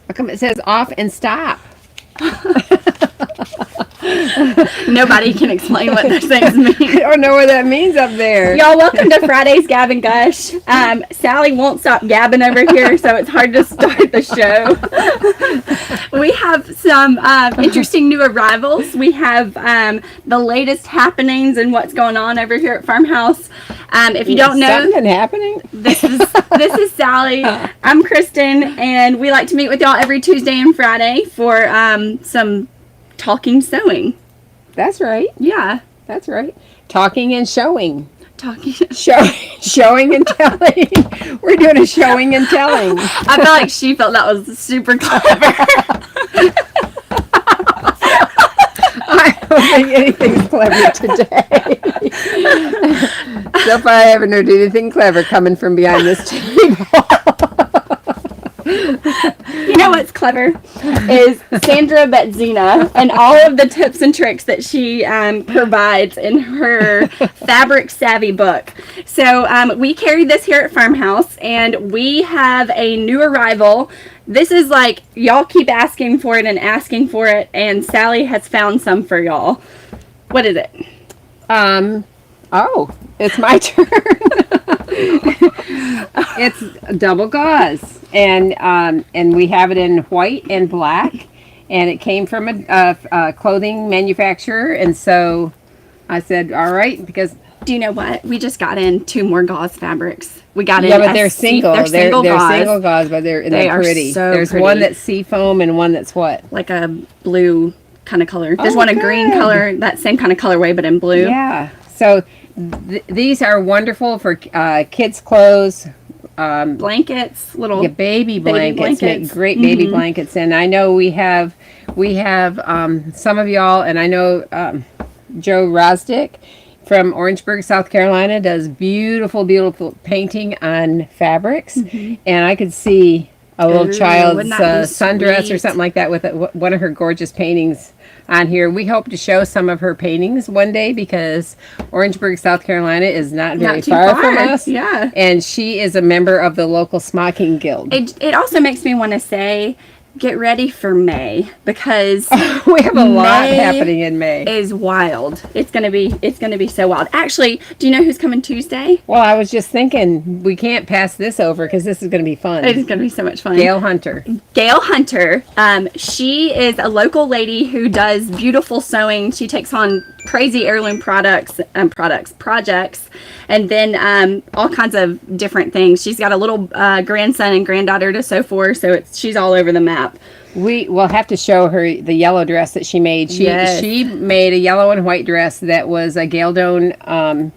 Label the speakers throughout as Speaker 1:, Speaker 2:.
Speaker 1: How come it says off and stop?
Speaker 2: Nobody can explain what those things mean.
Speaker 1: I don't know what that means up there.
Speaker 2: Y'all, welcome to Friday's Gab and Gush. Sally won't stop gabbing over here, so it's hard to start the show. We have some interesting new arrivals. We have the latest happenings and what's going on over here at Farmhouse. If you don't know,
Speaker 1: something happening.
Speaker 2: This is Sally. I'm Kristen, and we like to meet with y'all every Tuesday and Friday for some talking sewing.
Speaker 1: That's right.
Speaker 2: Yeah.
Speaker 1: That's right. Talking and showing.
Speaker 2: Showing
Speaker 1: and telling. We're doing a showing and telling.
Speaker 2: I feel like she felt that was super clever.
Speaker 1: I don't think anything's clever today. So far, I haven't heard anything clever coming from behind this table.
Speaker 2: You know what's clever is Sandra Betzina and all of the tips and tricks that she provides in her Fabric Savvy book. So we carry this here at Farmhouse, and we have a new arrival. This is like, y'all keep asking for it, and Sally has found some for y'all. What is it?
Speaker 1: Oh, it's my turn. It's double gauze, and we have it in white and black, and it came from a clothing manufacturer, and so I said, all right, because
Speaker 2: do you know what? We just got in 2 more gauze fabrics. We got in.
Speaker 1: Yeah, but they're single. They're single
Speaker 2: gauze,
Speaker 1: but they're
Speaker 2: pretty. So
Speaker 1: There's
Speaker 2: pretty.
Speaker 1: one that's sea foam and one that's what?
Speaker 2: Like a blue kind of color. There's one a green color, that same kind of colorway, but in blue.
Speaker 1: Yeah. So these are wonderful for kids' clothes.
Speaker 2: Blankets, little
Speaker 1: baby blankets. Make great baby blankets. And I know we have some of y'all, and I know Joe Rosdick from Orangeburg, South Carolina, does beautiful painting on fabrics, and I could see a little child's sundress or something like that with one of her gorgeous paintings on here. We hope to show some of her paintings one day, because Orangeburg, South Carolina is not very far from us.
Speaker 2: Yeah.
Speaker 1: And she is a member of the local Smocking Guild.
Speaker 2: It also makes me want to say, get ready for May, because
Speaker 1: we have a lot happening in May.
Speaker 2: Is wild. It's gonna be so wild. Actually, do you know who's coming Tuesday?
Speaker 1: Well, I was just thinking we can't pass this over, because this is gonna be fun.
Speaker 2: It is gonna be so much fun.
Speaker 1: Gail Hunter.
Speaker 2: She is a local lady who does beautiful sewing. She takes on crazy heirloom projects, and then all kinds of different things. She's got a little grandson and granddaughter to sew for, so she's all over the map.
Speaker 1: We will have to show her the yellow dress that she made. She made a yellow and white dress that was a Gail Doan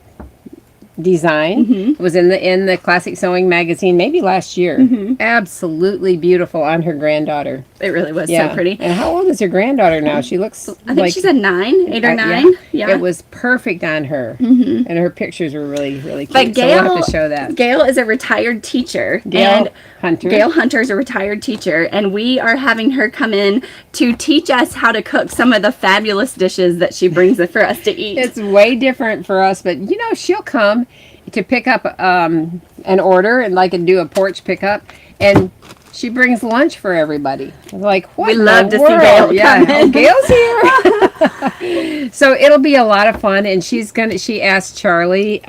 Speaker 1: design. It was in the Classic Sewing magazine maybe last year. Absolutely beautiful on her granddaughter.
Speaker 2: It really was so pretty.
Speaker 1: And how old is her granddaughter now? She looks
Speaker 2: I think she's a 8 or 9. Yeah.
Speaker 1: It was perfect on her. And her pictures were really, really cute.
Speaker 2: But Gail,
Speaker 1: so we'll have to show that.
Speaker 2: Gail is a retired teacher.
Speaker 1: Gail Hunter
Speaker 2: is a retired teacher, and we are having her come in to teach us how to cook some of the fabulous dishes that she brings for us to eat.
Speaker 1: It's way different for us, but she'll come to pick up an order and do a porch pickup, and she brings lunch for everybody. Like, what?
Speaker 2: We love to see Gail.
Speaker 1: Yeah, Gail's here. So it'll be a lot of fun, and she asked Charlie,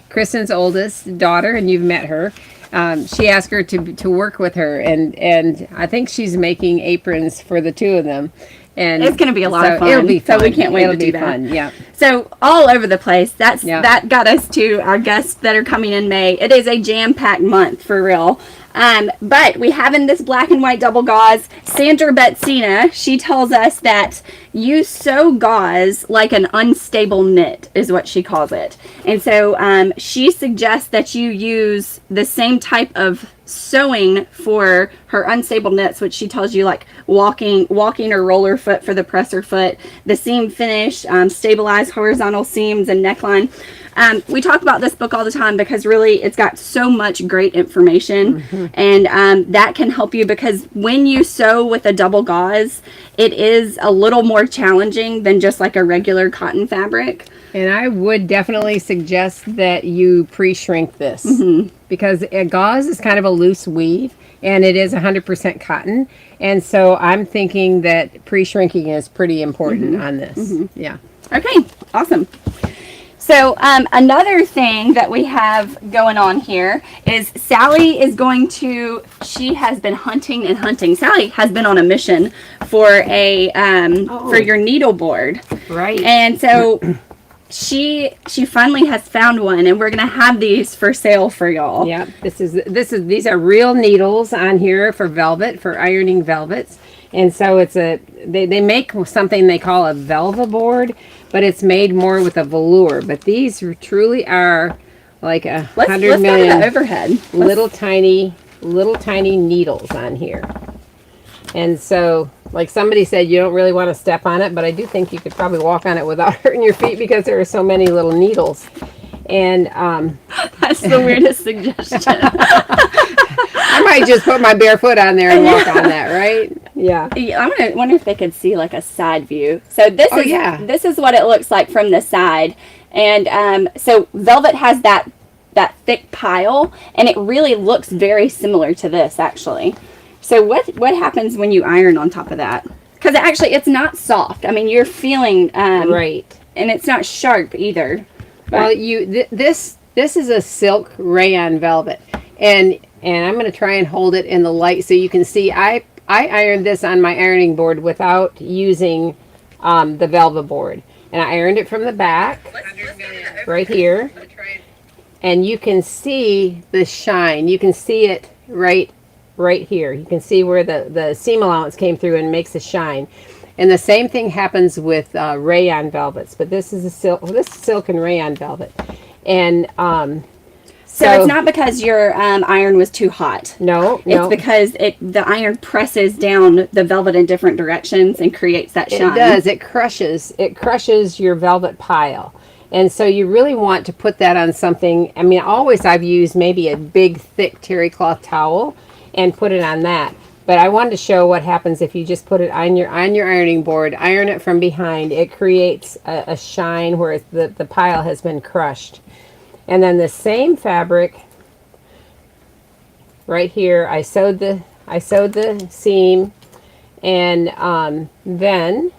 Speaker 1: Kristen's oldest daughter, and you've met her. She asked her to work with her, and I think she's making aprons for the 2 of them. And
Speaker 2: it's going to be a lot of fun.
Speaker 1: It'll be fun.
Speaker 2: So we can't wait to do that.
Speaker 1: Fun. Yeah.
Speaker 2: So all over the place. That got us to our guests that are coming in May. It is a jam-packed month for real. But we have in this black and white double gauze, Sandra Betzina. She tells us that you sew gauze like an unstable knit is what she calls it. And so she suggests that you use the same type of sewing for her unstable knits, which she tells you like walking or roller foot for the presser foot, the seam finish, stabilized horizontal seams and neckline. We talk about this book all the time because really it's got so much great information, and that can help you, because when you sew with a double gauze, it is a little more challenging than just like a regular cotton fabric.
Speaker 1: And I would definitely suggest that you pre-shrink this, because a gauze is kind of a loose weave, and it is 100% cotton. And so I'm thinking that pre-shrinking is pretty important on this. Yeah.
Speaker 2: Okay, awesome. So another thing that we have going on here is Sally is going to, she has been hunting and hunting. Sally has been on a mission for a, for your needleboard.
Speaker 1: Right.
Speaker 2: And so she finally has found one, and we're going to have these for sale for y'all.
Speaker 1: Yeah, these are real needles on here for velvet, for ironing velvets. And so it's they make something they call a velvet board, but it's made more with a velour. But these truly are like 100 million
Speaker 2: go to the overhead.
Speaker 1: little tiny needles on here. And so, like somebody said, you don't really want to step on it, but I do think you could probably walk on it without hurting your feet, because there are so many little needles. And
Speaker 2: that's the weirdest suggestion.
Speaker 1: I might just put my bare foot on there and walk on that, right? Yeah.
Speaker 2: I wonder if they could see like a side view. So this is what it looks like from the side. And so velvet has that thick pile, and it really looks very similar to this actually. So what happens when you iron on top of that? Because actually it's not soft. I mean, you're feeling
Speaker 1: right,
Speaker 2: and it's not sharp either.
Speaker 1: Well, this is a silk rayon velvet, and I'm going to try and hold it in the light so you can see. I ironed this on my ironing board without using the velvet board, and I ironed it from the back right here, and you can see the shine. You can see it right here. You can see where the seam allowance came through and makes a shine. And the same thing happens with rayon velvets, but this is silk and rayon velvet. And
Speaker 2: so it's not because your iron was too hot.
Speaker 1: No.
Speaker 2: It's because the iron presses down the velvet in different directions and creates that shine.
Speaker 1: It does. It crushes your velvet pile. And so you really want to put that on something. I mean, always I've used maybe a big, thick terry cloth towel and put it on that. But I wanted to show what happens if you just put it on your ironing board, iron it from behind. It creates a shine where the pile has been crushed. And then the same fabric right here, I sewed the seam, and then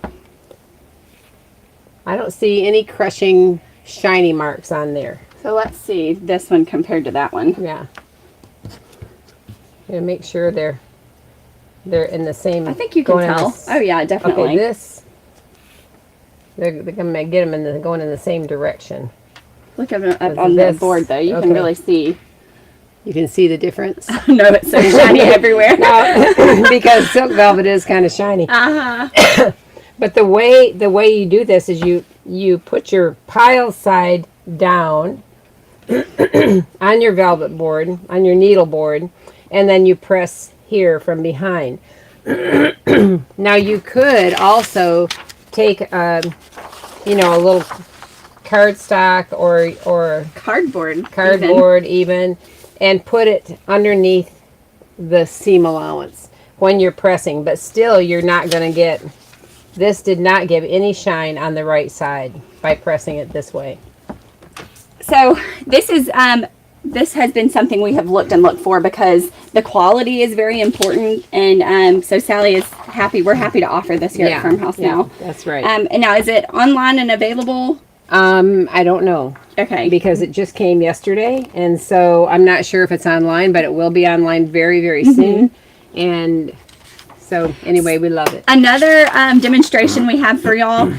Speaker 1: I don't see any crushing shiny marks on there.
Speaker 2: So let's see this one compared to that one.
Speaker 1: Yeah. I'm gonna make sure they're in the same.
Speaker 2: I think you can tell. Oh yeah, definitely.
Speaker 1: Okay, they're gonna get them going in the same direction.
Speaker 2: Look up on the board though. You can really see.
Speaker 1: You can see the difference.
Speaker 2: No, it's so shiny everywhere.
Speaker 1: Because silk velvet is kind of shiny. But the way you do this is you put your pile side down on your velvet board, on your needle board, and then you press here from behind. Now you could also take a little cardstock or cardboard even, and put it underneath the seam allowance when you're pressing, but still you're not going to get, this did not give any shine on the right side by pressing it this way.
Speaker 2: So this has been something we have looked for because the quality is very important, and so Sally is happy. We're happy to offer this here at Farmhouse now.
Speaker 1: That's right.
Speaker 2: And now, is it online and available?
Speaker 1: I don't know.
Speaker 2: Okay.
Speaker 1: Because it just came yesterday, and so I'm not sure if it's online, but it will be online very, very soon. And so anyway, we love it.
Speaker 2: Another demonstration we have for y'all.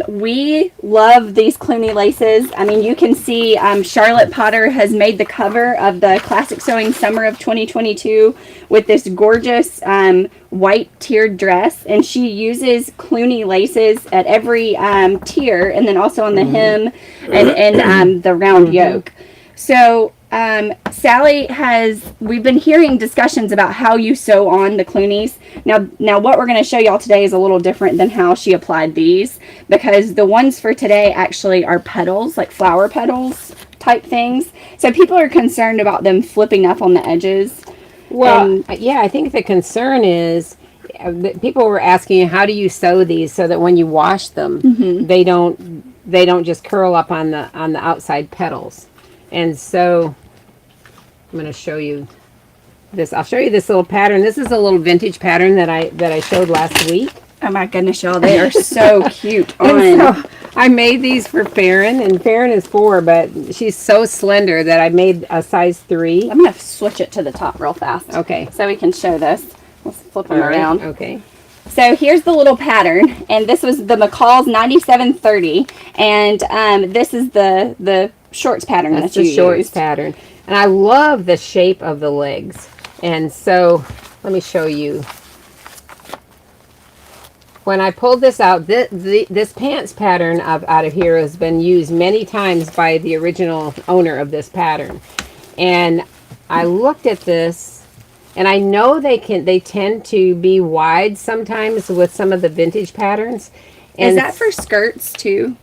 Speaker 2: We love these Clooney laces. I mean, you can see Charlotte Potter has made the cover of the Classic Sewing Summer of 2022 with this gorgeous white tiered dress, and she uses Clooney laces at every tier, and then also on the hem and the round yoke. So Sally we've been hearing discussions about how you sew on the Clooneys. Now what we're going to show y'all today is a little different than how she applied these, because the ones for today actually are petals, like flower petals type things. So people are concerned about them flipping up on the edges.
Speaker 1: Well, yeah, I think the concern is that people were asking, how do you sew these so that when you wash them, they don't just curl up on the outside petals. And so I'm going to show you this. I'll show you this little pattern. This is a little vintage pattern that I showed last week.
Speaker 2: Oh my goodness, y'all, they are so cute.
Speaker 1: So I made these for Farron, and Farron is 4, but she's so slender that I made a size 3.
Speaker 2: I'm going to switch it to the top real fast.
Speaker 1: Okay.
Speaker 2: So we can show this. Let's flip them around.
Speaker 1: Okay.
Speaker 2: So here's the little pattern, and this was the McCall's 9730, and this is the shorts pattern.
Speaker 1: That's the shorts pattern. And I love the shape of the legs. And so let me show you. When I pulled this out, this pants pattern out of here has been used many times by the original owner of this pattern. And I looked at this, and I know they tend to be wide sometimes with some of the vintage patterns. And
Speaker 2: is that for skirts too?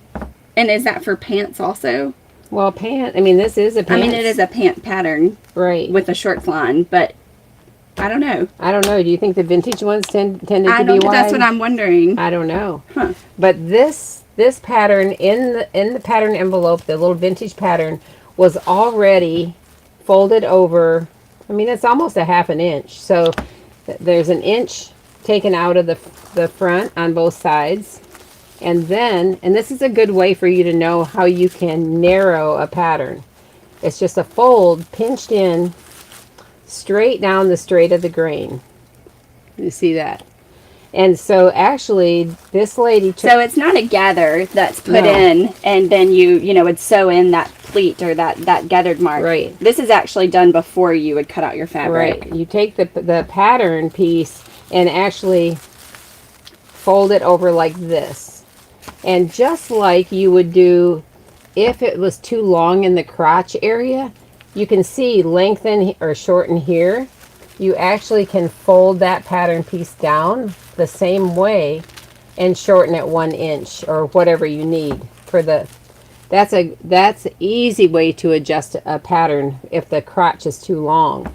Speaker 2: And is that for pants also?
Speaker 1: Well, this is a pant.
Speaker 2: It is a pant pattern.
Speaker 1: Right.
Speaker 2: With a shorts line, but I don't know.
Speaker 1: Do you think the vintage ones tended to be wide?
Speaker 2: That's what I'm wondering.
Speaker 1: I don't know.
Speaker 2: Huh.
Speaker 1: But this pattern in the pattern envelope, the little vintage pattern, was already folded over. It's almost a half an inch. So there's an inch taken out of the front on both sides. And this is a good way for you to know how you can narrow a pattern. It's just a fold pinched in straight down the straight of the grain. You see that? And so actually this lady
Speaker 2: so it's not a gather that's put in and then you would sew in that pleat or that gathered mark.
Speaker 1: Right.
Speaker 2: This is actually done before you would cut out your fabric.
Speaker 1: Right. You take the pattern piece and actually fold it over like this. And just like you would do if it was too long in the crotch area, you can see lengthen or shorten here. You actually can fold that pattern piece down the same way and shorten it 1 inch or whatever you need for the. That's an easy way to adjust a pattern if the crotch is too long.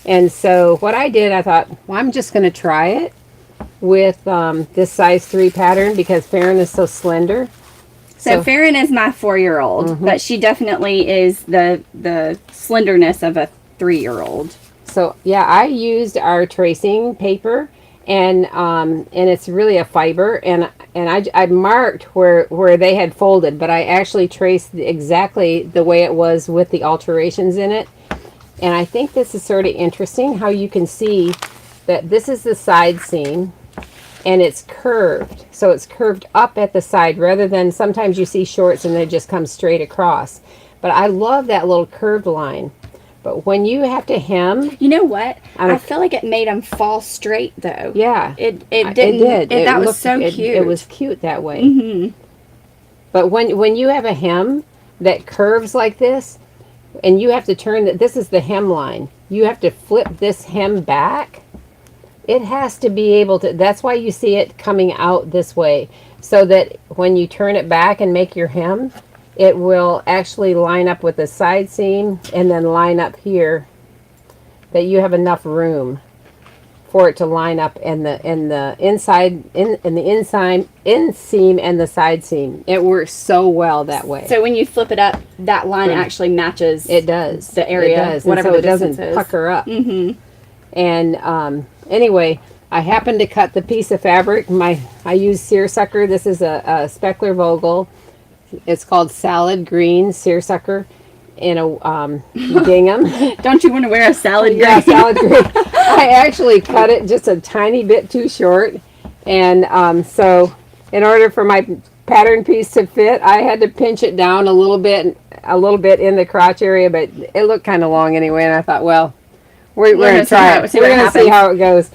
Speaker 1: And so what I did, I thought, well, I'm just going to try it with this size 3 pattern because Farron is so slender.
Speaker 2: So Farron is my 4-year-old, but she definitely is the slenderness of a 3-year-old.
Speaker 1: So yeah, I used our tracing paper, and it's really a fiber, and I marked where they had folded, but I actually traced exactly the way it was with the alterations in it. And I think this is sort of interesting how you can see that this is the side seam and it's curved. So it's curved up at the side rather than sometimes you see shorts and they just come straight across. But I love that little curved line. But when you have to hem,
Speaker 2: you know what? I feel like it made them fall straight though.
Speaker 1: Yeah,
Speaker 2: it did. That was so cute.
Speaker 1: It was cute that way.
Speaker 2: Mm-hmm.
Speaker 1: But when you have a hem that curves like this, and you have to turn that, this is the hem line. You have to flip this hem back. It has to be able to. That's why you see it coming out this way, so that when you turn it back and make your hem, it will actually line up with the side seam and then line up here, that you have enough room for it to line up in the inside in the inseam and the side seam. It works so well that way.
Speaker 2: So when you flip it up, that line actually matches.
Speaker 1: It does.
Speaker 2: The area.
Speaker 1: It does.
Speaker 2: Whatever
Speaker 1: and so
Speaker 2: the
Speaker 1: it doesn't
Speaker 2: distance is.
Speaker 1: pucker up.
Speaker 2: Mm-hmm.
Speaker 1: And anyway, I happened to cut the piece of fabric. I used seersucker. This is a speckler Vogel. It's called salad green seersucker in a gingham.
Speaker 2: Don't you want to wear a salad green?
Speaker 1: Yeah, salad green. I actually cut it just a tiny bit too short, and so in order for my pattern piece to fit, I had to pinch it down a little bit in the crotch area, but it looked kind of long anyway, and I thought, well, we're going to try it. We're going to see how it goes.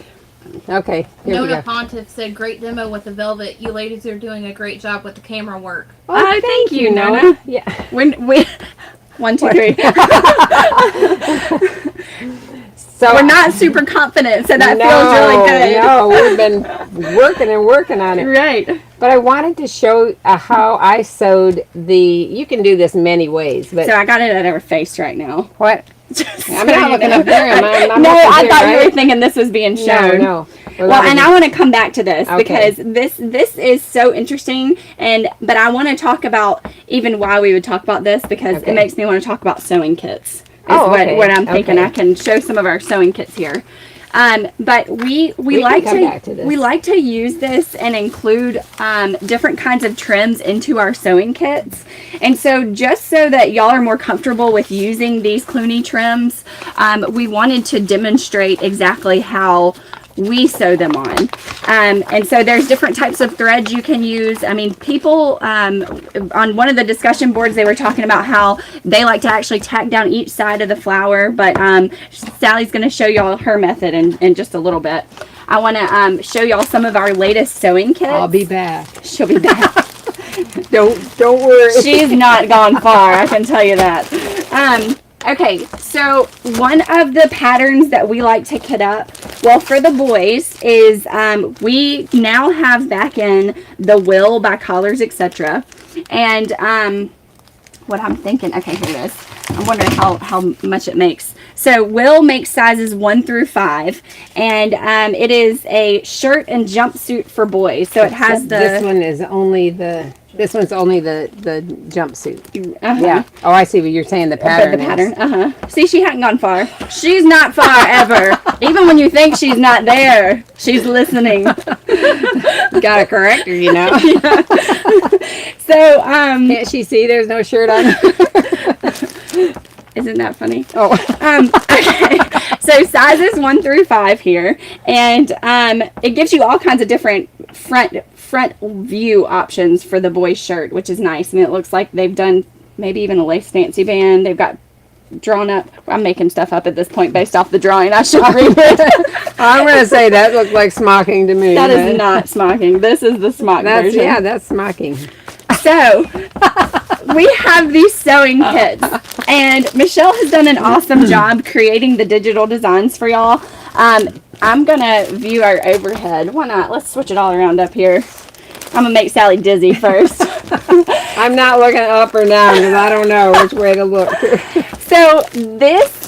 Speaker 1: Okay, here we go.
Speaker 3: Nona Pontiff said, "Great demo with the velvet. You ladies are doing a great job with the camera work."
Speaker 1: Oh, thank you, Nona. Yeah.
Speaker 2: 1, 2, 3.
Speaker 1: So
Speaker 2: we're not super confident, so that feels really good.
Speaker 1: No, we've been working on it.
Speaker 2: Right.
Speaker 1: But I wanted to show how I sewed you can do this many ways. But
Speaker 2: so I got it at her face right now.
Speaker 1: What? I'm not looking up there. I'm
Speaker 2: no, I thought
Speaker 1: right?
Speaker 2: you were thinking this was being shown.
Speaker 1: No.
Speaker 2: Well, and I want to come back to this because this is so interesting, but I want to talk about even why we would talk about this because it makes me want to talk about sewing kits. What I'm thinking. I can show some of our sewing kits here. But we like to use this and include different kinds of trims into our sewing kits. And so just so that y'all are more comfortable with using these Clooney trims, we wanted to demonstrate exactly how we sew them on. And so there's different types of threads you can use. I mean, people on one of the discussion boards, they were talking about how they like to actually tack down each side of the flower, but Sally's going to show y'all her method in just a little bit. I want to show y'all some of our latest sewing kits.
Speaker 1: I'll be back.
Speaker 2: She'll be back.
Speaker 1: Don't worry.
Speaker 2: She's not gone far, I can tell you that. Okay, so one of the patterns that we like to kit up, well, for the boys, is we now have back in the Will by Collars, etc. And what I'm thinking, okay, here it is. I'm wondering how much it makes. So Will makes sizes 1 through 5, and it is a shirt and jumpsuit for boys. So it has
Speaker 1: this one's only the jumpsuit.
Speaker 2: Uh-huh.
Speaker 1: Yeah. Oh, I see what you're saying. The pattern.
Speaker 2: See, she hadn't gone far. She's not far ever. Even when you think she's not there, she's listening.
Speaker 1: Gotta correct her, you know.
Speaker 2: Yeah. So,
Speaker 1: can't she see there's no shirt on?
Speaker 2: Isn't that funny?
Speaker 1: Oh.
Speaker 2: Okay. So sizes 1 through 5 here, and it gives you all kinds of different front view options for the boys' shirt, which is nice. I mean, it looks like they've done maybe even a lace fancy band. They've got drawn up. I'm making stuff up at this point based off the drawing. I should read it.
Speaker 1: I'm going to say that looked like smocking to me.
Speaker 2: That is not smocking. This is the smock version.
Speaker 1: Yeah, that's smocking.
Speaker 2: So, we have these sewing kits, and Michelle has done an awesome job creating the digital designs for y'all. I'm going to view our overhead. Why not? Let's switch it all around up here. I'm going to make Sally dizzy first.
Speaker 1: I'm not looking up or down because I don't know which way to look.
Speaker 2: So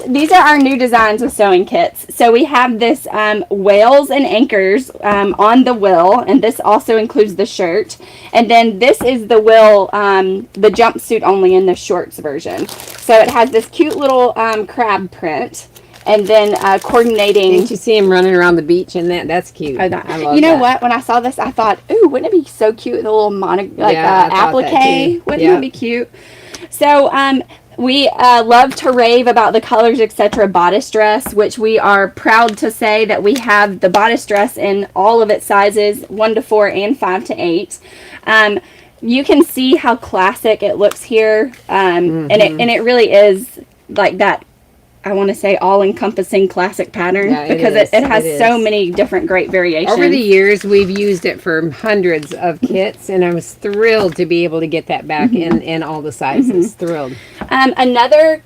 Speaker 2: these are our new designs with sewing kits. So we have this whales and anchors on the will, and this also includes the shirt. And then this is the will, the jumpsuit only in the shorts version. So it has this cute little crab print. And then coordinating.
Speaker 1: Didn't you see him running around the beach and that's cute. I love
Speaker 2: you know what? When I saw this, I thought, ooh, wouldn't it be so cute? The little applique. Wouldn't that be cute? So we love to rave about the Colors Etc. bodice dress, which we are proud to say that we have the bodice dress in all of its sizes, 1 to 4 and 5 to 8. You can see how classic it looks here, and it really is like that. I want to say all-encompassing classic pattern because it has so many different great variations.
Speaker 1: Over the years, we've used it for hundreds of kits, and I was thrilled to be able to get that back in all the sizes. Thrilled.
Speaker 2: Another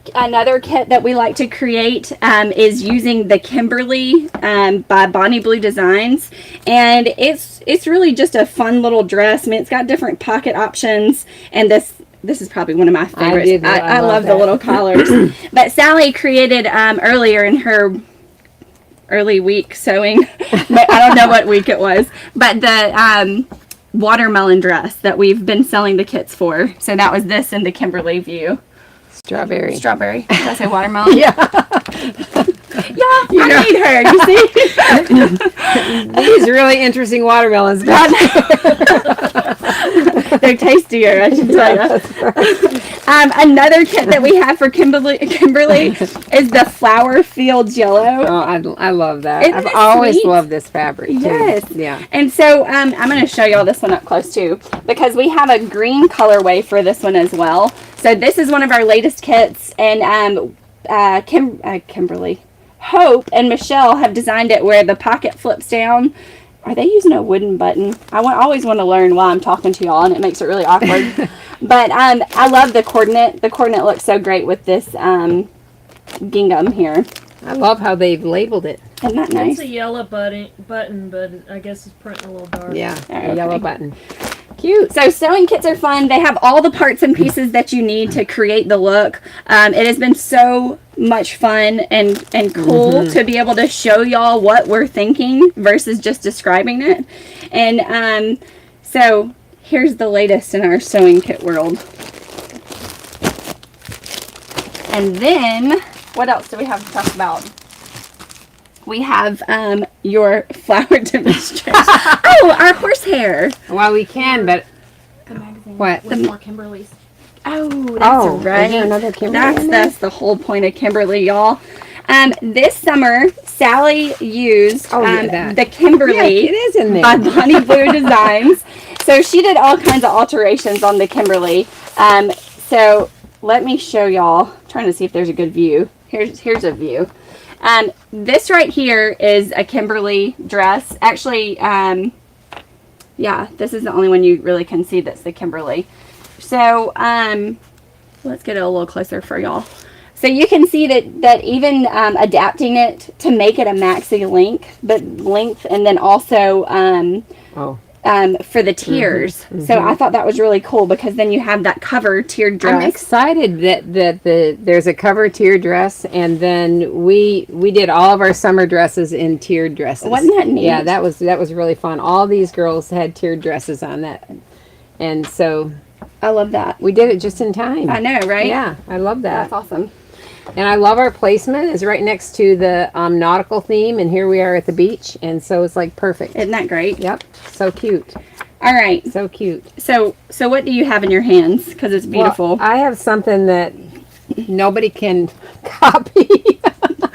Speaker 2: kit that we like to create is using the Kimberly by Bonnie Blue Designs, and it's really just a fun little dress. I mean, it's got different pocket options, and this is probably one of my favorites. I love the little collars. But Sally created earlier in her early week sewing, but I don't know what week it was, but the watermelon dress that we've been selling the kits for. So that was this in the Kimberly view.
Speaker 1: Strawberry.
Speaker 2: Did I say watermelon?
Speaker 1: Yeah.
Speaker 2: Yeah, I need her, you see?
Speaker 1: These really interesting watermelons.
Speaker 2: They're tastier, I should tell you. Another kit that we have for Kimberly is the Flower Fields Yellow.
Speaker 1: Oh, I love that.
Speaker 2: Isn't
Speaker 1: I've
Speaker 2: it
Speaker 1: always
Speaker 2: sweet?
Speaker 1: loved this fabric, too.
Speaker 2: Yes.
Speaker 1: Yeah.
Speaker 2: And so I'm going to show y'all this one up close, too, because we have a green colorway for this one as well. So this is one of our latest kits, and Kimberly, Hope, and Michelle have designed it where the pocket flips down, Are they using a wooden button? Always want to learn while I'm talking to y'all, and it makes it really awkward. But I love the coordinate. The coordinate looks so great with this gingham here.
Speaker 1: I love how they've labeled it.
Speaker 2: Isn't that nice?
Speaker 4: It's a yellow button, but I guess it's printing a little dark.
Speaker 1: Yeah,
Speaker 2: Okay.
Speaker 1: a yellow button. Cute.
Speaker 2: So sewing kits are fun. They have all the parts and pieces that you need to create the look. It has been so much fun and cool to be able to show y'all what we're thinking versus just describing it. And so here's the latest in our sewing kit world. And then what else do we have to talk about? We have your flower demonstration. Oh, our horsehair.
Speaker 1: Well, we can, but
Speaker 3: The magazine.
Speaker 1: What?
Speaker 3: With more Kimberly's.
Speaker 2: Oh, that's right.
Speaker 1: Is there another Kimberly in there?
Speaker 2: That's the whole point of Kimberly, y'all. This summer, Sally used
Speaker 1: that.
Speaker 2: the Kimberly
Speaker 1: Yeah, it is in there.
Speaker 2: by Bonnie Blue Designs. So she did all kinds of alterations on the Kimberly. So let me show y'all. I'm trying to see if there's a good view. Here's a view. This right here is a Kimberly dress. Actually, yeah, this is the only one you really can see that's the Kimberly. So, let's get it a little closer for y'all. So you can see that even adapting it to make it a maxi length, and then also for the tiers. So I thought that was really cool because then you have that cover tiered dress.
Speaker 1: I'm excited that there's a cover tier dress, and then we did all of our summer dresses in tiered dresses.
Speaker 2: Wasn't that neat?
Speaker 1: Yeah, that was really fun. All these girls had tiered dresses on that, and so
Speaker 2: I love that.
Speaker 1: we did it just in time.
Speaker 2: I know, right?
Speaker 1: Yeah, I love that.
Speaker 2: That's awesome.
Speaker 1: And I love our placement. It's right next to the nautical theme, and here we are at the beach, and so it's like perfect.
Speaker 2: Isn't that great?
Speaker 1: Yep, so cute,
Speaker 2: All right.
Speaker 1: so cute.
Speaker 2: So what do you have in your hands? Because it's beautiful.
Speaker 1: Well, I have something that nobody can copy.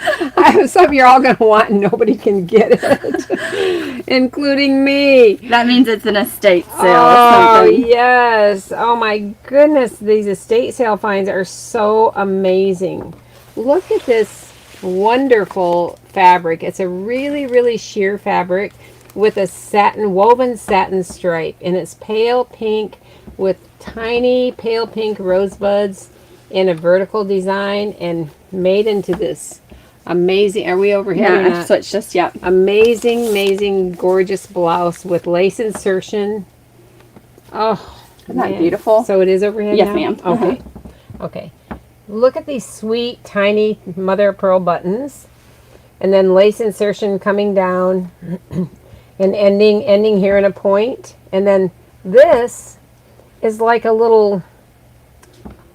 Speaker 1: I have something you're all going to want and nobody can get it, including me.
Speaker 2: That means it's an estate sale.
Speaker 1: Oh,
Speaker 2: or something.
Speaker 1: yes. Oh, my goodness. These estate sale finds are so amazing. Look at this wonderful fabric. It's a really, really sheer fabric with a woven satin stripe, and it's pale pink with tiny pale pink rosebuds in a vertical design and made into this amazing, are we over here?
Speaker 2: Yeah, I've switched just yet.
Speaker 1: Amazing, gorgeous blouse with lace insertion. Oh,
Speaker 2: Isn't that beautiful?
Speaker 1: So it is overhead
Speaker 2: Yes,
Speaker 1: now?
Speaker 2: ma'am.
Speaker 1: Okay. Okay. Look at these sweet, tiny mother of pearl buttons. And then lace insertion coming down and ending here in a point. And then this is like a little,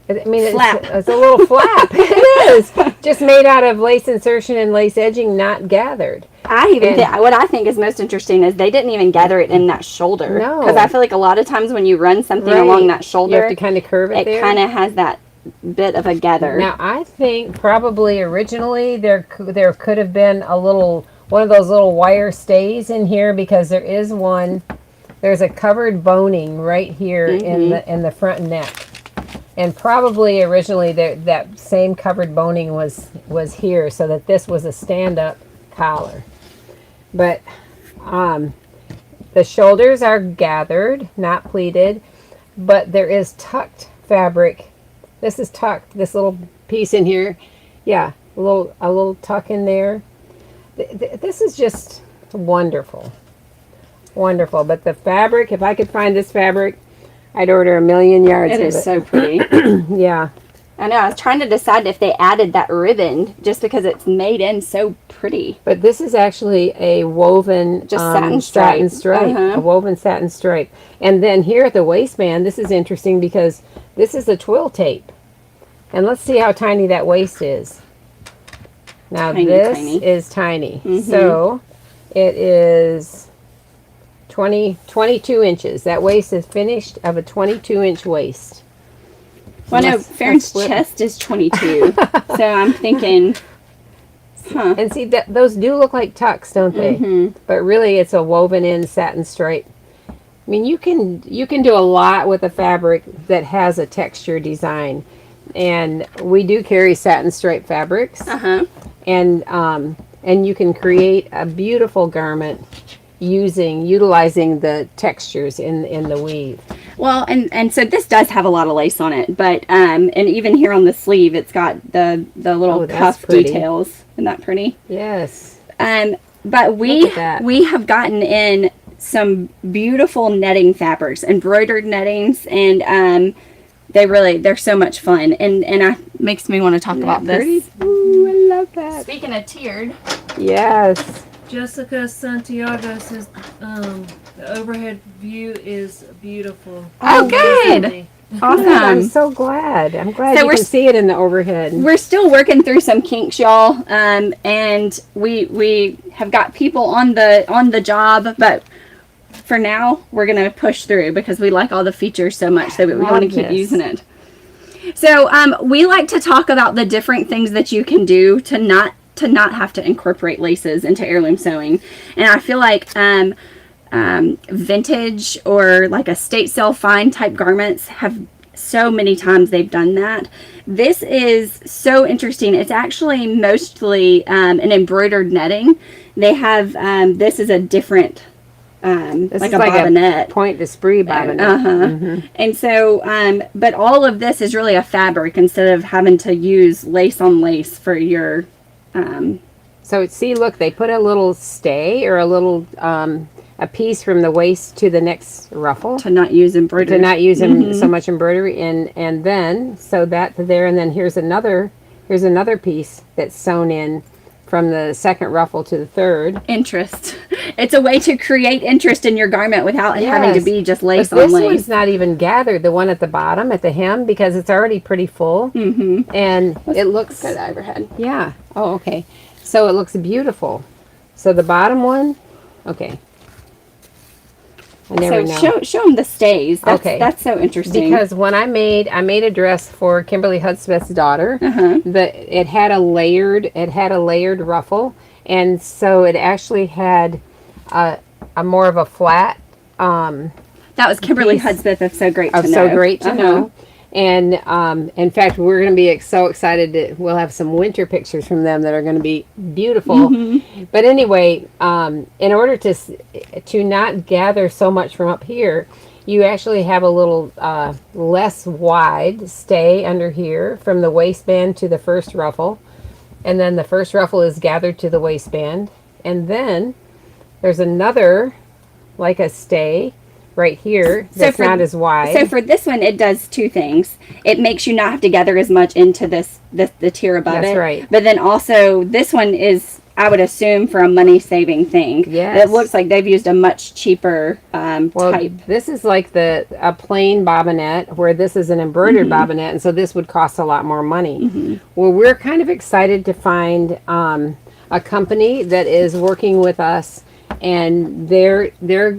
Speaker 1: I mean,
Speaker 2: flap.
Speaker 1: It's a little flap. It is. Just made out of lace insertion and lace edging, not gathered.
Speaker 2: What I think is most interesting is they didn't even gather it in that shoulder.
Speaker 1: No.
Speaker 2: Because I feel like a lot of times when you run something along that shoulder,
Speaker 1: You have to kind of curve it there.
Speaker 2: it kind of has that bit of a gather.
Speaker 1: Now, I think probably originally there could have been one of those little wire stays in here, because there is one. There's a covered boning right here in the front neck, and probably originally that same covered boning was here, so that this was a stand-up collar. But the shoulders are gathered, not pleated, but there is tucked fabric. This is tucked, this little piece in here. Yeah, a little tuck in there. This is just wonderful. Wonderful. But the fabric, if I could find this fabric, I'd order 1,000,000 yards of it.
Speaker 2: It is so pretty.
Speaker 1: Yeah.
Speaker 2: I know. I was trying to decide if they added that ribbon just because it's made in so pretty.
Speaker 1: But this is actually a woven
Speaker 2: satin stripe.
Speaker 1: a woven satin stripe. And then here at the waistband, this is interesting because this is a twill tape. And let's see how tiny that waist is. Now this is tiny. So it is 22 inches. That waist is finished of a 22-inch waist.
Speaker 2: Well, no, Farron's chest is 22. So I'm thinking,
Speaker 1: And see, those do look like tucks, don't they? But really, it's a woven-in satin stripe. I mean, you can do a lot with a fabric that has a texture design. And we do carry satin stripe fabrics. And you can create a beautiful garment utilizing the textures in the weave.
Speaker 2: Well, and so this does have a lot of lace on it, but and even here on the sleeve, it's got the little cuff details. Isn't that pretty?
Speaker 1: Yes.
Speaker 2: But we have gotten in some beautiful netting fabrics, embroidered nettings, and they're so much fun, and it makes me want to talk about this.
Speaker 1: Ooh, I love that.
Speaker 3: Speaking of tiered.
Speaker 1: Yes.
Speaker 4: Jessica Santiago says the overhead view is beautiful.
Speaker 2: Oh, good. Awesome.
Speaker 1: I'm so glad. I'm glad you can see it in the overhead.
Speaker 2: We're still working through some kinks, y'all, and we have got people on the job, but for now we're gonna push through because we like all the features so much that we want to keep using it. So we like to talk about the different things that you can do to not have to incorporate laces into heirloom sewing, and I feel like vintage or like estate sale fine type garments have so many times they've done that. This is so interesting. It's actually mostly an embroidered netting. They have this is a different
Speaker 1: this
Speaker 2: like
Speaker 1: is
Speaker 2: a bobinette.
Speaker 1: Point de Spree bobinette.
Speaker 2: And so but all of this is really a fabric instead of having to use lace on lace for your
Speaker 1: so see, look, they put a little stay or a little a piece from the waist to the next ruffle
Speaker 2: to not use embroidery,
Speaker 1: to not use so much embroidery, and then so that there, and then here's another piece that's sewn in from the second ruffle to the third.
Speaker 2: Interest. It's a way to create interest in your garment without having to be just lace on lace.
Speaker 1: This one's not even gathered, the one at the bottom at the hem, because it's already pretty full. And it looks
Speaker 2: good overhead.
Speaker 1: Yeah. Oh, okay. So it looks beautiful. So the bottom one, okay. I never know.
Speaker 2: Show them the stays. That's so interesting.
Speaker 1: Because when I made a dress for Kimberly Hudspeth's daughter, it had a layered ruffle, and so it actually had a more of a flat.
Speaker 2: That was Kimberly Hudspeth of So Great to Know.
Speaker 1: So Great to Know. And in fact, we're going to be so excited we'll have some winter pictures from them that are going to be beautiful. But anyway, in order to not gather so much from up here, you actually have a little less wide stay under here from the waistband to the first ruffle. And then the first ruffle is gathered to the waistband. And then there's another, like a stay, right here that's not as wide.
Speaker 2: So for this one, it does two things. It makes you not have to gather as much into the tier above it.
Speaker 1: That's right.
Speaker 2: But then also, this one is, I would assume, for a money-saving thing.
Speaker 1: Yes.
Speaker 2: It looks like they've used a much cheaper type.
Speaker 1: This is like a plain bobinette, where this is an embroidered bobinette, and so this would cost a lot more money. Well, we're kind of excited to find a company that is working with us, and they're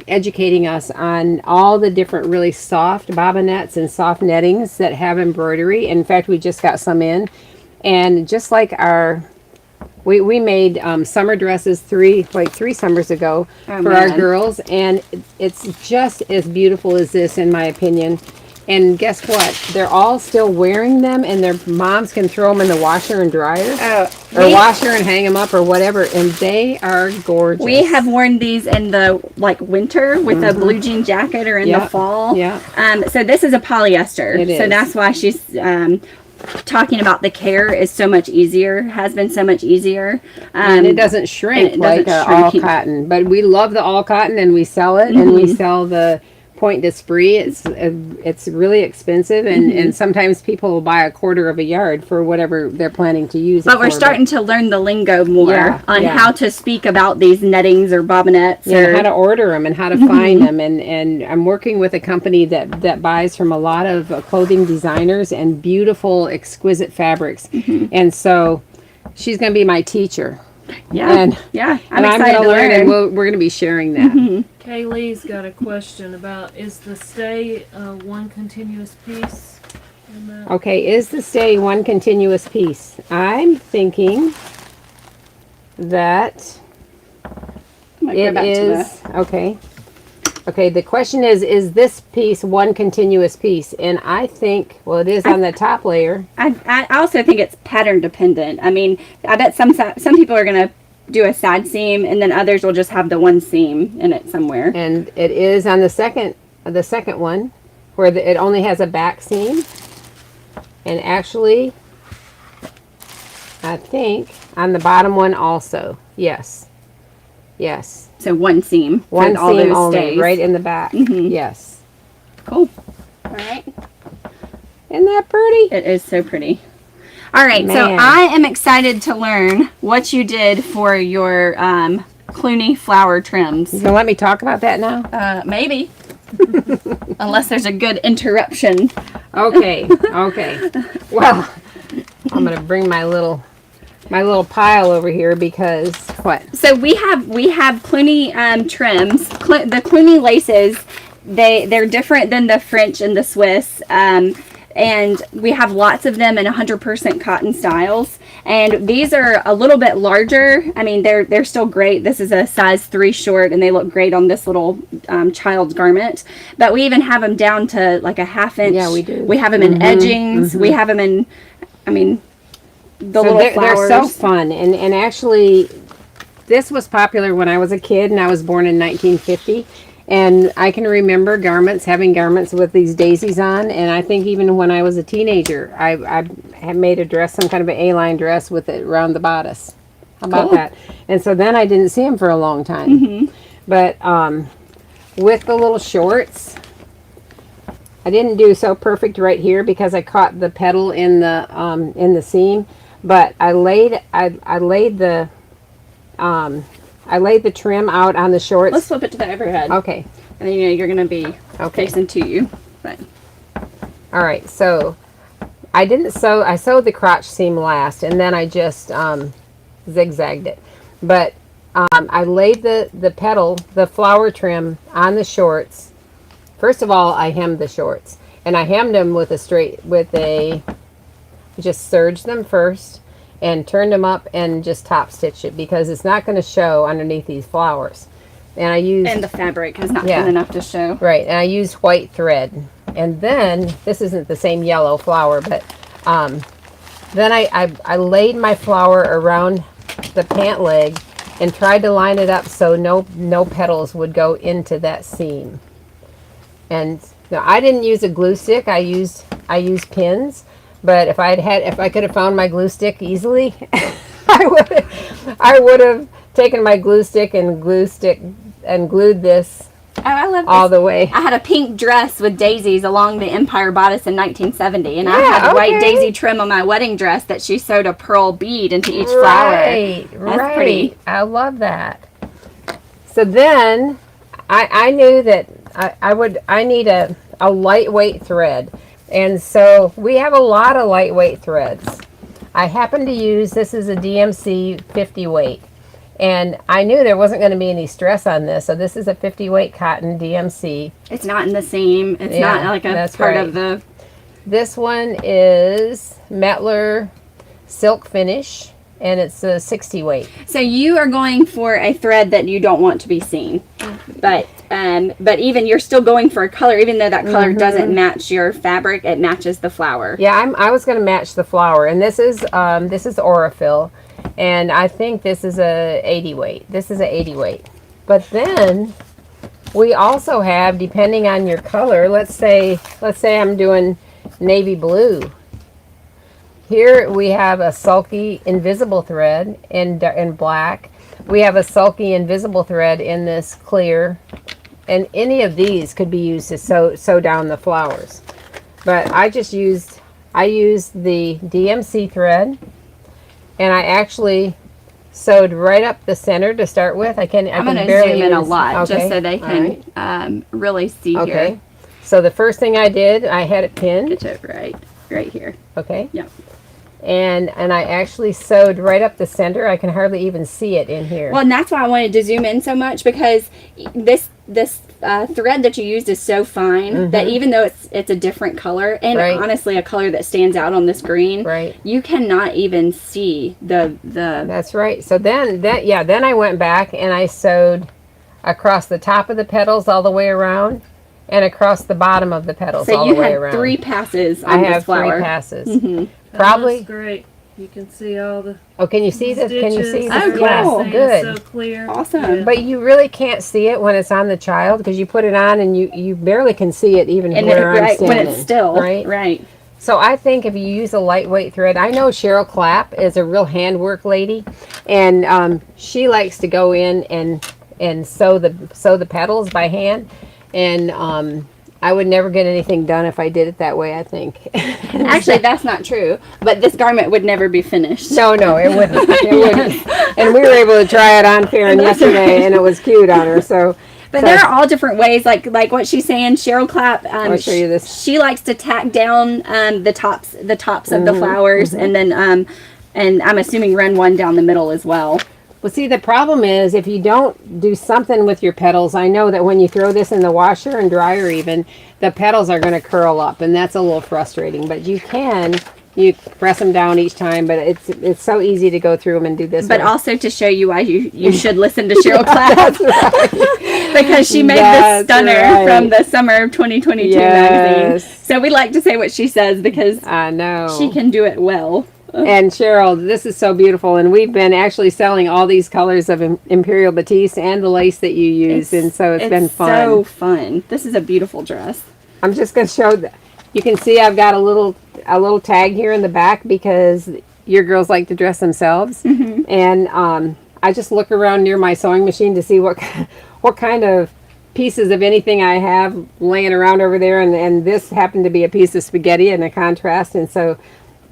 Speaker 1: educating us on all the different really soft bobinettes and soft nettings that have embroidery. In fact, we just got some in, and just like we made summer dresses three summers ago for our girls, and it's just as beautiful as this, in my opinion. And guess what? They're all still wearing them, and their moms can throw them in the washer and dryer, or washer and hang them up, or whatever, and they are gorgeous.
Speaker 2: We have worn these in the winter with a blue jean jacket, or in the fall. So this is a polyester.
Speaker 1: It is.
Speaker 2: So that's why she's talking about the care is so much easier, has been so much easier.
Speaker 1: And it doesn't shrink like all cotton. But we love the all cotton, and we sell it, and we sell the Point de Spree. It's really expensive, and sometimes people will buy a quarter of a yard for whatever they're planning to use.
Speaker 2: But we're starting to learn the lingo more on how to speak about these nettings or bobinettes,
Speaker 1: how to order them and how to find them. And I'm working with a company that buys from a lot of clothing designers and beautiful, exquisite fabrics. And so she's going to be my teacher.
Speaker 2: I'm excited to learn,
Speaker 1: and we're going to be sharing that.
Speaker 4: Kaylee's got a question about, is the stay one continuous piece?
Speaker 1: Okay, is the stay one continuous piece? I'm thinking that it is. Okay, the question is this piece one continuous piece? And I think, well, it is on the top layer.
Speaker 2: I also think it's pattern dependent. I mean, I bet some people are going to do a side seam, and then others will just have the one seam in it somewhere.
Speaker 1: And it is on the second one where it only has a back seam. And actually, I think on the bottom one also. Yes. Yes.
Speaker 2: So one seam.
Speaker 1: One
Speaker 2: all
Speaker 1: seam
Speaker 2: those
Speaker 1: only,
Speaker 2: stays.
Speaker 1: right in the back. Yes.
Speaker 2: Cool. All right.
Speaker 1: Isn't that pretty?
Speaker 2: It is so pretty. All right, so
Speaker 1: Man.
Speaker 2: I am excited to learn what you did for your Clooney flower trims.
Speaker 1: You gonna let me talk about that now?
Speaker 2: Maybe. Unless there's a good interruption.
Speaker 1: Okay. Okay. Well, I'm gonna bring my little pile over here because what?
Speaker 2: So we have Clooney trims. The Clooney laces, they're different than the French and the Swiss. And we have lots of them in 100% cotton styles. And these are a little bit larger. I mean, they're still great. This is a size 3 short, and they look great on this little child's garment. But we even have them down to like a 1/2 inch.
Speaker 1: Yeah, we do.
Speaker 2: We have them in edgings. We have them in, I mean, the little flowers.
Speaker 1: They're so fun. And actually, this was popular when I was a kid, and I was born in 1950. And I can remember having garments with these daisies on. And I think even when I was a teenager, I had made a dress, some kind of an A-line dress with it around the bodice. How about that? And so then I didn't see them for a long time. But with the little shorts, I didn't do so perfect right here because I caught the petal in the seam. But I laid the trim out on the shorts.
Speaker 2: Let's flip it to the overhead.
Speaker 1: Okay.
Speaker 2: And then you're going to be facing to you. But
Speaker 1: All right. So I sewed the crotch seam last, and then I just zigzagged it. But I laid the flower trim on the shorts. First of all, I hemmed the shorts, and I hemmed them just serged them first and turned them up and just top stitched it because it's not going to show underneath these flowers. And the fabric is not thin enough to show. Right, and I used white thread. And then, this isn't the same yellow flower, but then I laid my flower around the pant leg and tried to line it up so no petals would go into that seam. And I didn't use a glue stick. I used pins. But if I could have found my glue stick easily, I would have taken my glue stick and glued this.
Speaker 2: Oh, I love this.
Speaker 1: All the way.
Speaker 2: I had a pink dress with daisies along the empire bodice in 1970, and I had white daisy trim on my wedding dress that she sewed a pearl bead into each flower. That's pretty.
Speaker 1: I love that. So then I knew that I need a lightweight thread. And so we have a lot of lightweight threads. I happen to use, this is a DMC 50 weight. And I knew there wasn't going to be any stress on this. So this is a 50 weight cotton DMC.
Speaker 2: It's not in the seam. It's not like a part of the...
Speaker 1: This one is Metler Silk Finish. And it's a 60 weight.
Speaker 2: So you are going for a thread that you don't want to be seen. But even you're still going for a color, even though that color doesn't match your fabric, it matches the flower.
Speaker 1: Yeah, I was going to match the flower, and this is Aurifil, and I think this is a 80 weight. This is a 80 weight. But then we also have, depending on your color, let's say I'm doing navy blue. Here we have a sulky invisible thread in black. We have a sulky invisible thread in this clear. And any of these could be used to sew down the flowers. But I used the DMC thread, and I actually sewed right up the center to start with. I'm going to
Speaker 2: zoom in a lot just so they can really see here.
Speaker 1: So the first thing I did, I had it pinned.
Speaker 2: Get it right here.
Speaker 1: Okay.
Speaker 2: Yep.
Speaker 1: And I actually sewed right up the center. I can hardly even see it in here.
Speaker 2: Well, and that's why I wanted to zoom in so much, because this thread that you used is so fine that even though it's a different color, and honestly a color that stands out on this green, you cannot even see the.
Speaker 1: That's right. So then I went back and I sewed across the top of the petals all the way around, and across the bottom of the petals all the way around.
Speaker 2: So you had 3 passes on this flower.
Speaker 1: I have 3 passes.
Speaker 4: Probably. That's great. You can see all the
Speaker 1: Oh, can you see this? Can you see
Speaker 4: stitches.
Speaker 1: this?
Speaker 2: Oh, cool.
Speaker 1: Yes, good.
Speaker 4: So clear.
Speaker 2: Awesome.
Speaker 1: But you really can't see it when it's on the child because you put it on and you barely can see it even
Speaker 2: And
Speaker 1: where I'm
Speaker 2: right when
Speaker 1: standing.
Speaker 2: it's still. Right.
Speaker 1: So I think if you use a lightweight thread, I know Cheryl Clapp is a real handwork lady, and she likes to go in and sew the petals by hand, and I would never get anything done if I did it that way, I think.
Speaker 2: Actually, that's not true. But this garment would never be finished.
Speaker 1: No, it wouldn't. It wouldn't. And we were able to try it on Farron yesterday, and it was cute on her. So,
Speaker 2: But there are all different ways, like what she's saying. Cheryl Clapp,
Speaker 1: I'll show you this.
Speaker 2: She likes to tack down the tops of the flowers, and then and I'm assuming run one down the middle as well.
Speaker 1: Well, see, the problem is if you don't do something with your petals, I know that when you throw this in the washer and dryer even, the petals are going to curl up, and that's a little frustrating. But you press them down each time, but it's so easy to go through them and do this.
Speaker 2: But
Speaker 1: way.
Speaker 2: also to show you why you should listen to Cheryl Clapp.
Speaker 1: That's right.
Speaker 2: Because she made this stunner from the summer of 2022 magazine. So we like to say what she says because
Speaker 1: I know
Speaker 2: she can do it well.
Speaker 1: And Cheryl, this is so beautiful, and we've been actually selling all these colors of Imperial Batiste and the lace that you use, and so it's been fun.
Speaker 2: So fun. This is a beautiful dress.
Speaker 1: I'm just going to show that. You can see I've got a little tag here in the back because your girls like to dress themselves, and I just look around near my sewing machine to see what kind of pieces of anything I have laying around over there, and this happened to be a piece of spaghetti in a contrast, and so.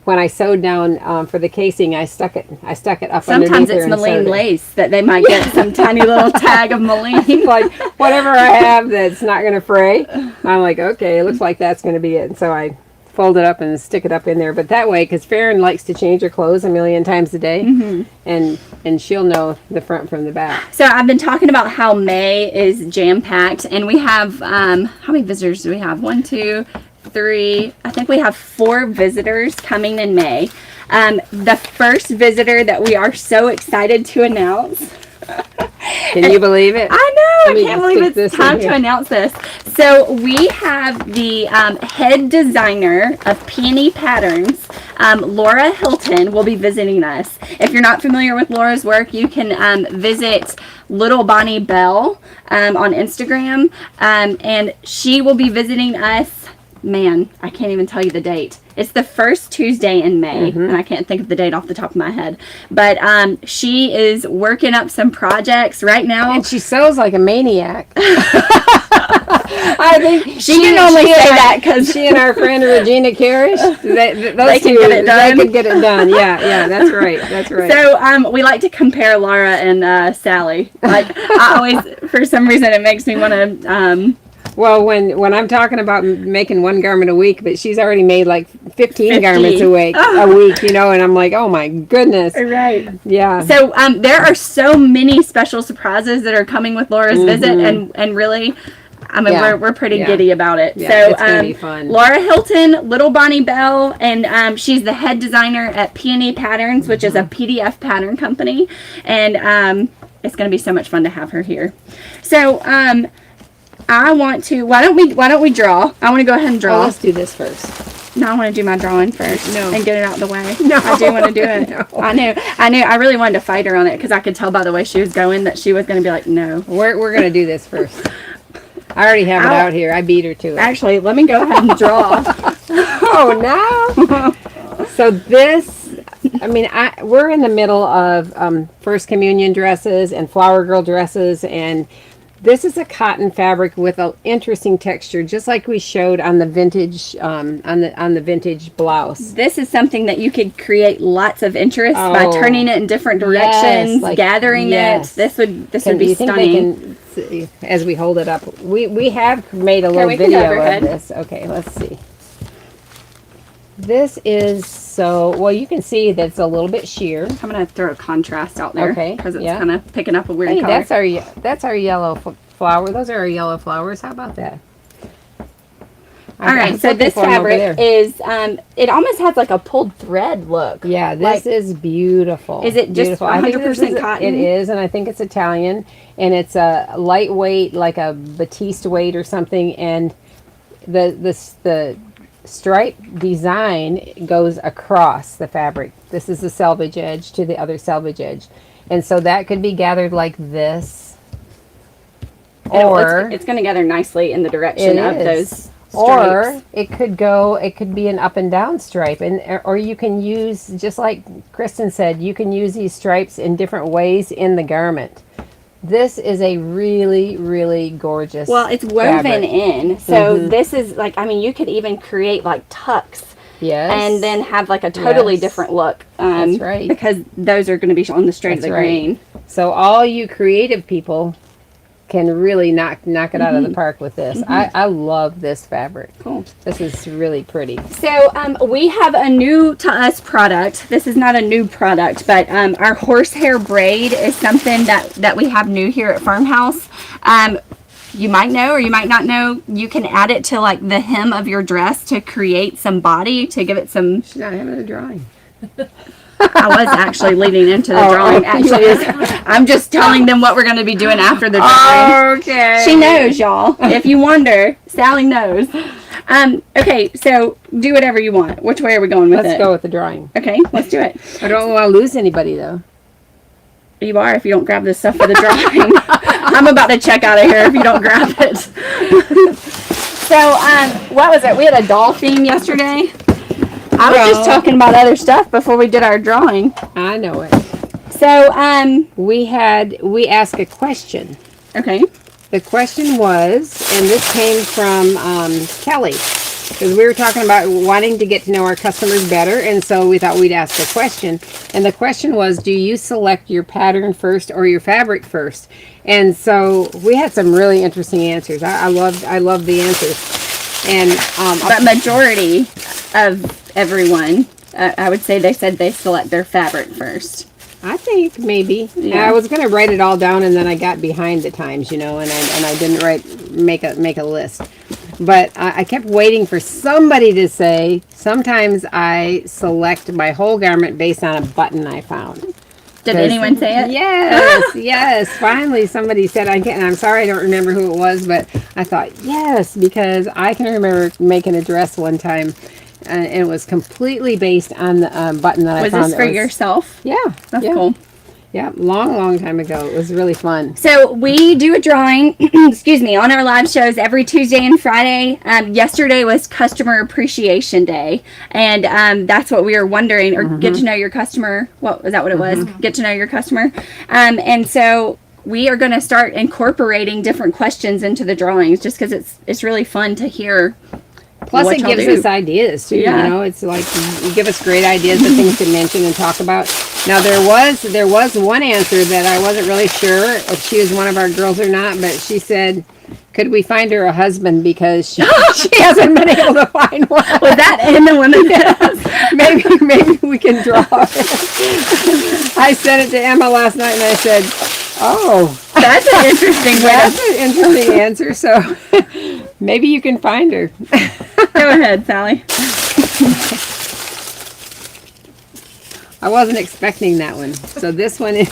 Speaker 1: When I sewed down for the casing, I stuck it up
Speaker 2: Sometimes
Speaker 1: underneath there.
Speaker 2: it's Malene lace that they might get some tiny little tag of Malene.
Speaker 1: Like, whatever I have that's not going to fray, I'm like, okay, it looks like that's going to be it. And so I fold it up and stick it up in there. But that way, because Farron likes to change her clothes a million times a day, and she'll know the front from the back.
Speaker 2: So I've been talking about how May is jam-packed, and we have, how many visitors do we have? 1, 2, 3, I think we have 4 visitors coming in May. The first visitor that we are so excited to announce.
Speaker 1: Can you believe it?
Speaker 2: I know, I can't believe it's time to announce this. So we have the head designer of Peony Patterns, Laura Hilton, will be visiting us. If you're not familiar with Laura's work, you can visit Little Bonnie Bell on Instagram, and she will be visiting us. Man, I can't even tell you the date. It's the first Tuesday in May, and I can't think of the date off the top of my head. But she is working up some projects right now.
Speaker 1: And she sews like a maniac. I think
Speaker 2: she can only say that because
Speaker 1: she and our friend Regina Carish,
Speaker 2: they can get it done.
Speaker 1: They can get it done. Yeah, that's right. That's right.
Speaker 2: So we like to compare Laura and Sally. Like I always, for some reason, it makes me want to.
Speaker 1: Well, when I'm talking about making one garment a week, but she's already made like 15 garments a week, and I'm like, oh my goodness.
Speaker 2: Right.
Speaker 1: Yeah.
Speaker 2: So there are so many special surprises that are coming with Laura's visit, and really, I mean, we're pretty giddy about it.
Speaker 1: Yeah,
Speaker 2: so
Speaker 1: it's gonna be fun.
Speaker 2: Laura Hilton, Little Bonnie Bell, and she's the head designer at Peony Patterns, which is a PDF pattern company, and it's going to be so much fun to have her here. So I want to. Why don't we draw? I want to go ahead and draw.
Speaker 1: Oh, let's do this first.
Speaker 2: No, I want to do my drawing first.
Speaker 1: No.
Speaker 2: And get it out of the way.
Speaker 1: No.
Speaker 2: I do want to do it.
Speaker 1: No.
Speaker 2: I knew. I really wanted to fight her on it because I could tell by the way she was going that she was going to be like, no.
Speaker 1: We're gonna do this first. I already have it out here. I beat her to it.
Speaker 2: Actually, let me go ahead and draw.
Speaker 1: Oh no. So this, I mean, we're in the middle of First Communion dresses and Flower Girl dresses, and this is a cotton fabric with an interesting texture, just like we showed on the vintage on the vintage blouse.
Speaker 2: This is something that you could create lots of interest by turning it in different directions, gathering it. This would be stunning.
Speaker 1: As we hold it up, we have made a little video of this. Okay, let's see. This is so well. You can see that it's a little bit sheer.
Speaker 2: I'm gonna throw a contrast out there,
Speaker 1: okay,
Speaker 2: because it's kind of picking up a weird color.
Speaker 1: That's our yellow flower. Those are our yellow flowers. How about that?
Speaker 2: All right, so this fabric is it almost has like a pulled thread look.
Speaker 1: Yeah, this is beautiful.
Speaker 2: Is it just 100% cotton?
Speaker 1: It is, and I think it's Italian, and it's a lightweight, like a batiste weight or something, and the stripe design goes across the fabric. This is the selvage edge to the other selvage edge. And so that could be gathered like this. Or
Speaker 2: it's going to gather nicely in the direction of those stripes.
Speaker 1: Or it could be an up and down stripe. Or you can use, just like Kristen said, you can use these stripes in different ways in the garment. This is a really, really gorgeous
Speaker 2: Well, it's woven in. So this is like, I mean, you could even create like tucks.
Speaker 1: Yes.
Speaker 2: And then have like a totally different look.
Speaker 1: That's right.
Speaker 2: Because those are going to be on the straight of the grain.
Speaker 1: So all you creative people can really knock it out of the park with this. I love this fabric.
Speaker 2: Cool.
Speaker 1: This is really pretty.
Speaker 2: So we have a new to us product. This is not a new product, but our horsehair braid is something that we have new here at Farmhouse. You might know or you might not know, you can add it to like the hem of your dress to create some body, to give it some...
Speaker 1: She's not having a drawing.
Speaker 2: I was actually leading into the drawing. Actually, I'm just telling them what we're going to be doing after the drawing.
Speaker 1: Okay.
Speaker 2: She knows, y'all. If you wonder, Sally knows. Okay, so do whatever you want. Which way are we going with it?
Speaker 1: Let's go with the drawing.
Speaker 2: Okay, let's do it.
Speaker 1: I don't want to lose anybody, though.
Speaker 2: You are if you don't grab this stuff for the drawing. I'm about to check out of here if you don't grab it. So, what was it? We had a doll theme yesterday. I was just talking about other stuff before we did our drawing.
Speaker 1: I know it.
Speaker 2: So,
Speaker 1: we asked a question.
Speaker 2: Okay.
Speaker 1: The question was, and this came from Kelly, because we were talking about wanting to get to know our customers better, and so we thought we'd ask a question. And the question was, do you select your pattern first or your fabric first? And so we had some really interesting answers. I love the answers. And
Speaker 2: but majority of everyone, I would say they said they select their fabric first.
Speaker 1: I think maybe. Yeah. I was going to write it all down, and then I got behind at times, and I didn't make a list. But I kept waiting for somebody to say, sometimes I select my whole garment based on a button I found.
Speaker 2: Did anyone say it?
Speaker 1: Yes, yes. Finally, somebody said, and I'm sorry I don't remember who it was, but I thought, yes, because I can remember making a dress one time, and it was completely based on the button that I found.
Speaker 2: Was this for yourself?
Speaker 1: Yeah.
Speaker 2: That's cool.
Speaker 1: Yeah, long time ago. It was really fun.
Speaker 2: So we do a drawing, excuse me, on our live shows every Tuesday and Friday. Yesterday was Customer Appreciation Day, and that's what we were wondering, or get to know your customer. What was that? What it was? Get to know your customer. And so we are going to start incorporating different questions into the drawings, just because it's really fun to hear.
Speaker 1: Plus, it gives us ideas too. Yeah. It's like you give us great ideas of things to mention and talk about. Now there was one answer that I wasn't really sure if she was one of our girls or not, but she said, "Could we find her a husband because she hasn't been able to find one?"
Speaker 2: Was that in the women?
Speaker 1: Maybe we can draw it. I sent it to Emma last night, and I said, "Oh,
Speaker 2: that's an interesting way.
Speaker 1: That's an interesting answer." So maybe you can find her.
Speaker 2: Go ahead, Sally.
Speaker 1: I wasn't expecting that one. So this one is,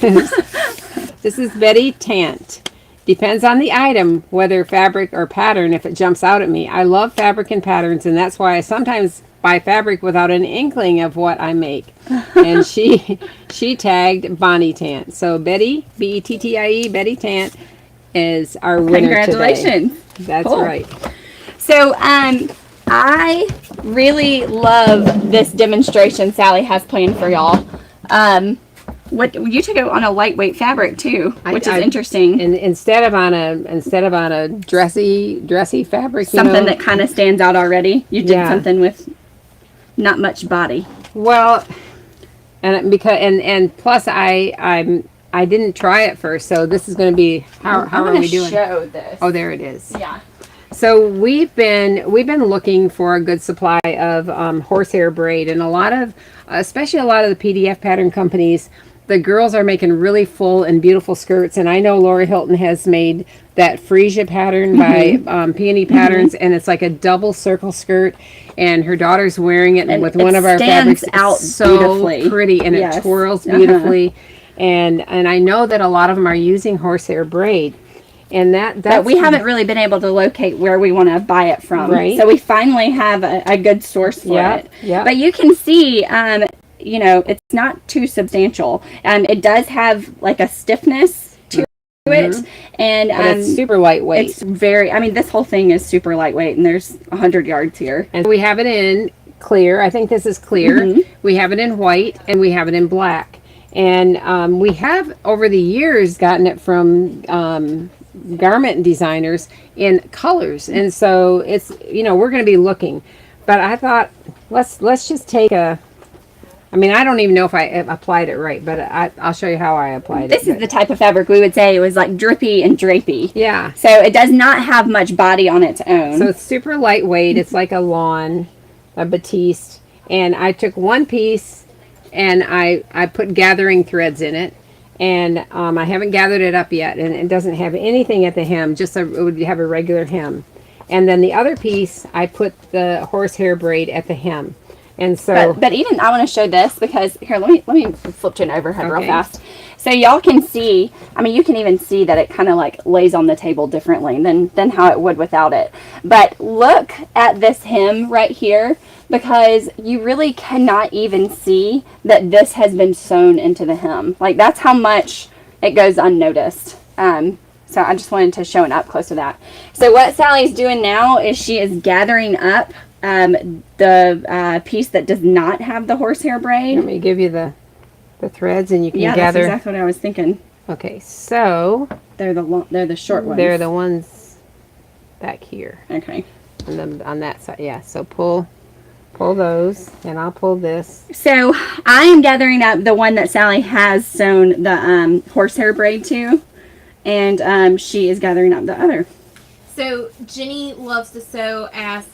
Speaker 1: this is Betty Tant. Depends on the item, whether fabric or pattern, if it jumps out at me. I love fabric and patterns, and that's why I sometimes buy fabric without an inkling of what I make. And she tagged Bonnie Tant. So Betty, B-E-T-T-I-E, Betty Tant is our winner
Speaker 2: Congratulations.
Speaker 1: Today. That's
Speaker 2: cool.
Speaker 1: right.
Speaker 2: So, I really love this demonstration Sally has planned for y'all. What you took it on a lightweight fabric too, which is interesting.
Speaker 1: And instead of on a dressy fabric,
Speaker 2: something that kind of stands out already. You did something with not much body.
Speaker 1: Well, and plus I didn't try it first, so this is going to be how are we doing?
Speaker 2: Show this.
Speaker 1: Oh, there it is.
Speaker 2: Yeah.
Speaker 1: So we've been looking for a good supply of horsehair braid, and especially a lot of the PDF pattern companies, the girls are making really full and beautiful skirts. And I know Laura Hilton has made that Frisia pattern by Peony Patterns, and it's like a double circle skirt, and her daughter's wearing it with one of our fabrics.
Speaker 2: Out
Speaker 1: so
Speaker 2: beautifully.
Speaker 1: Pretty, and it twirls beautifully. And I know that a lot of them are using horsehair braid. And that's...
Speaker 2: But we haven't really been able to locate where we want to buy it from.
Speaker 1: Right.
Speaker 2: So we finally have a good source for it.
Speaker 1: Yeah.
Speaker 2: But you can see, you know, it's not too substantial. It does have like a stiffness to it. And
Speaker 1: but it's super lightweight.
Speaker 2: It's very, I mean, this whole thing is super lightweight, and there's 100 yards here.
Speaker 1: And we have it in clear. I think this is clear. We have it in white, and we have it in black. And we have, over the years, gotten it from garment designers in colors. And so it's, you know, we're going to be looking. But I thought, let's just take a... I mean, I don't even know if I applied it right, but I'll show you how I applied it.
Speaker 2: This is the type of fabric we would say it was like drippy and drapey.
Speaker 1: Yeah.
Speaker 2: So it does not have much body on its own.
Speaker 1: So it's super lightweight. It's like a lawn, a batiste. And I took one piece and I put gathering threads in it. And I haven't gathered it up yet. And it doesn't have anything at the hem, just it would have a regular hem. And then the other piece, I put the horsehair braid at the hem. And so,
Speaker 2: but even I want to show this because here, let me flip to an overhead real
Speaker 1: Okay.
Speaker 2: fast, so y'all can see. I mean, you can even see that it kind of like lays on the table differently than how it would without it. But look at this hem right here, because you really cannot even see that this has been sewn into the hem. Like, that's how much it goes unnoticed. So I just wanted to show an up close to that. So what Sally's doing now is she is gathering up the piece that does not have the horsehair braid.
Speaker 1: let me give you the threads, and you can
Speaker 2: Yeah,
Speaker 1: gather.
Speaker 2: that's exactly what I was thinking.
Speaker 1: Okay, so
Speaker 2: They're the short ones.
Speaker 1: they're the ones back here,
Speaker 2: Okay.
Speaker 1: and on that side. Yeah. So pull those, and I'll pull this.
Speaker 2: So I am gathering up the one that Sally has sewn the horsehair braid to, and she is gathering up the other.
Speaker 3: So Jenny loves to sew. Asked,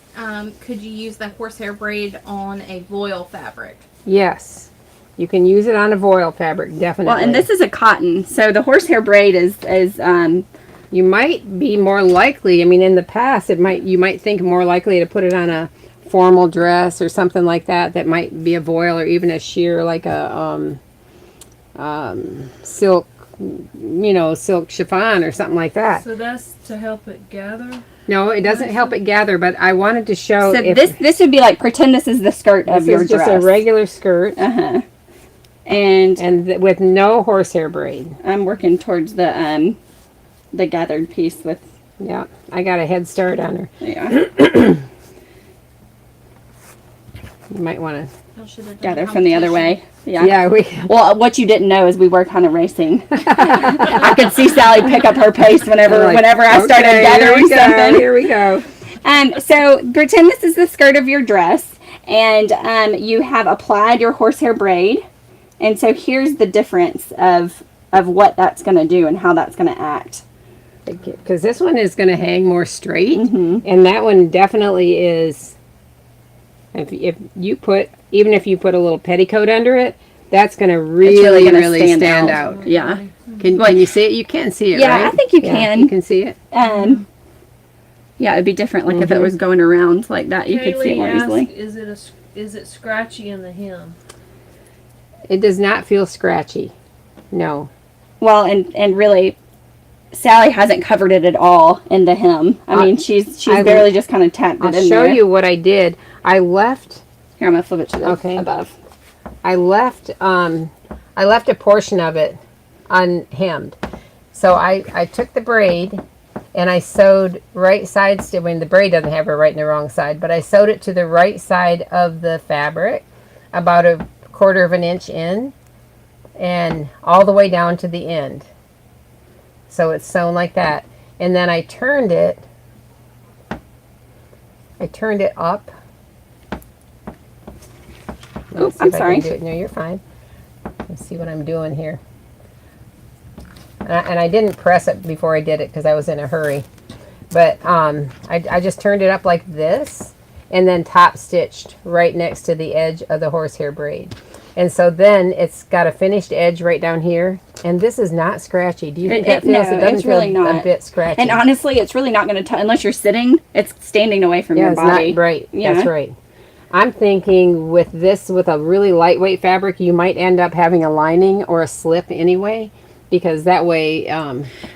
Speaker 3: could you use the horsehair braid on a voile fabric?
Speaker 1: Yes, you can use it on a voile fabric, definitely.
Speaker 2: Well, and this is a cotton, so the horsehair braid is
Speaker 1: you might be more likely. I mean, in the past, you might think more likely to put it on a formal dress or something like that. That might be a voile or even a sheer, like a silk, silk chiffon or something like that.
Speaker 4: So that's to help it gather?
Speaker 1: No, it doesn't help it gather, but I wanted to show.
Speaker 2: so this would be like, pretend this is the skirt of your
Speaker 1: This
Speaker 2: dress.
Speaker 1: is just a regular skirt,
Speaker 2: and
Speaker 1: with no horsehair braid.
Speaker 2: I'm working towards the gathered piece with.
Speaker 1: Yeah, I got a head start on her.
Speaker 2: Yeah.
Speaker 1: You might want
Speaker 2: Gather from the other way.
Speaker 1: to.
Speaker 2: Yeah.
Speaker 1: Yeah,
Speaker 2: Well, what you didn't know is we were kind of racing. I could see Sally pick up her pace whenever I started gathering something.
Speaker 1: Here we go.
Speaker 2: So pretend this is the skirt of your dress, and you have applied your horsehair braid, and so here's the difference of what that's going to do and how that's going to act.
Speaker 1: Because this one is going to hang more straight, and that one definitely is. If you put a little petticoat under it, that's going to really stand out.
Speaker 2: Yeah.
Speaker 1: Can you see it? You can see it,
Speaker 2: Yeah,
Speaker 1: right?
Speaker 2: I think you can.
Speaker 1: You can see it.
Speaker 2: Yeah, it'd be different. Like if it was going around like that, you could see it more easily.
Speaker 4: Is it scratchy in the hem?
Speaker 1: It does not feel scratchy. No.
Speaker 2: Well, and really, Sally hasn't covered it at all in the hem. I mean, she's barely just kind of tapped it in there.
Speaker 1: I'll show you what I did. I left.
Speaker 2: Here, I'm gonna flip it to the above.
Speaker 1: I left a portion of it unhemmed. So I took the braid and I sewed right sides to, the braid doesn't have her right and the wrong side, but I sewed it to the right side of the fabric, about a 1/4 of an inch in, and all the way down to the end. So it's sewn like that. And then I turned it up.
Speaker 2: Oh, I'm sorry.
Speaker 1: No, you're fine. Let's see what I'm doing here. And I didn't press it before I did it because I was in a hurry. But I just turned it up like this and then top stitched right next to the edge of the horsehair braid. And so then it's got a finished edge right down here. And this is not scratchy. Do you think that feels?
Speaker 2: No,
Speaker 1: it doesn't
Speaker 2: it's really
Speaker 1: feel
Speaker 2: not
Speaker 1: a bit scratchy.
Speaker 2: And honestly, it's really not going to unless you're sitting. It's standing away from your body.
Speaker 1: Not right.
Speaker 2: Yeah.
Speaker 1: That's right. I'm thinking with a really lightweight fabric, you might end up having a lining or a slip anyway. because that way.